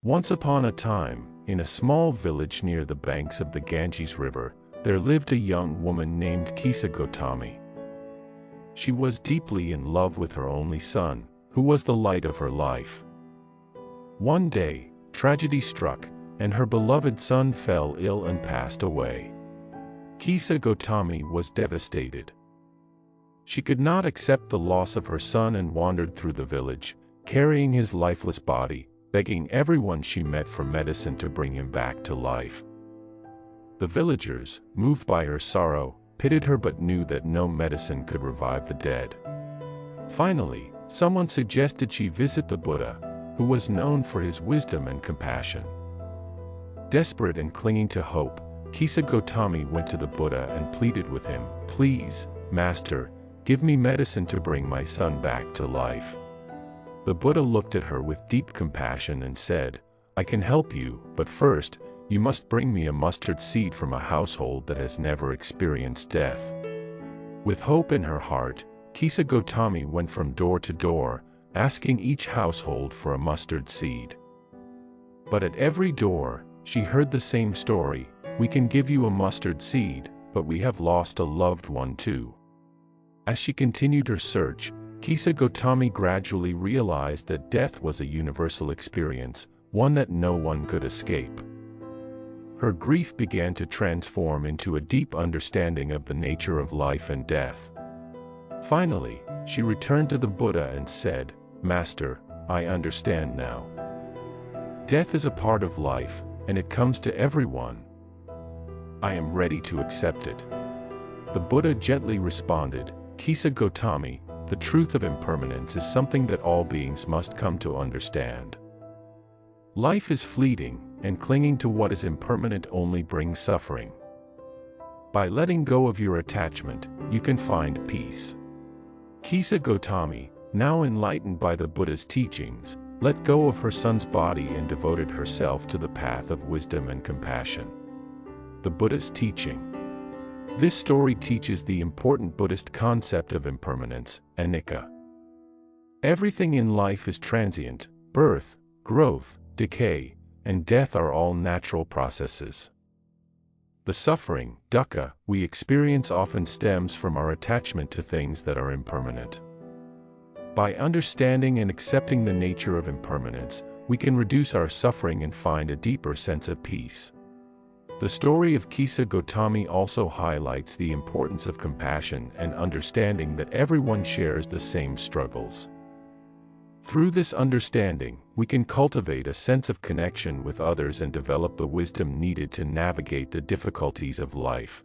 Once upon a time, in a small village near the banks of the Ganges River, there lived a young woman named Kisa Gotami. She was deeply in love with her only son, who was the light of her life. One day, tragedy struck, and her beloved son fell ill and passed away. Kisa Gotami was devastated. She could not accept the loss of her son and wandered through the village, carrying his lifeless body, begging everyone she met for medicine to bring him back to life. The villagers, moved by her sorrow, pitied her but knew that no medicine could revive the dead. Finally, someone suggested she visit the Buddha, who was known for his wisdom and compassion. Desperate and clinging to hope, Kisa Gotami went to the Buddha and pleaded with him, "Please, Master, give me medicine to bring my son back to life." The Buddha looked at her with deep compassion and said, "I can help you, but first, you must bring me a mustard seed from a household that has never experienced death." With hope in her heart, Kisa Gotami went from door to door, asking each household for a mustard seed. But at every door, she heard the same story: "We can give you a mustard seed, but we have lost a loved one too." As she continued her search, Kisa Gotami gradually realized that death was a universal experience, one that no one could escape. Her grief began to transform into a deep understanding of the nature of life and death. Finally, she returned to the Buddha and said, "Master, I understand now. Death is a part of life, and it comes to everyone. I am ready to accept it." The Buddha gently responded, "Kisa Gotami, the truth of impermanence is something that all beings must come to understand. Life is fleeting, and clinging to what is impermanent only brings suffering. By letting go of your attachment, you can find peace." Kisa Gotami, now enlightened by the Buddha's teachings, let go of her son's body and devoted herself to the path of wisdom and compassion. The Buddha's teaching. This story teaches the important Buddhist concept of impermanence, anicca. Everything in life is transient: birth, growth, decay, and death are all natural processes. The suffering, dukkha, we experience often stems from our attachment to things that are impermanent. By understanding and accepting the nature of impermanence, we can reduce our suffering and find a deeper sense of peace. The story of Kisa Gotami also highlights the importance of compassion and understanding that everyone shares the same struggles. Through this understanding, we can cultivate a sense of connection with others and develop the wisdom needed to navigate the difficulties of life.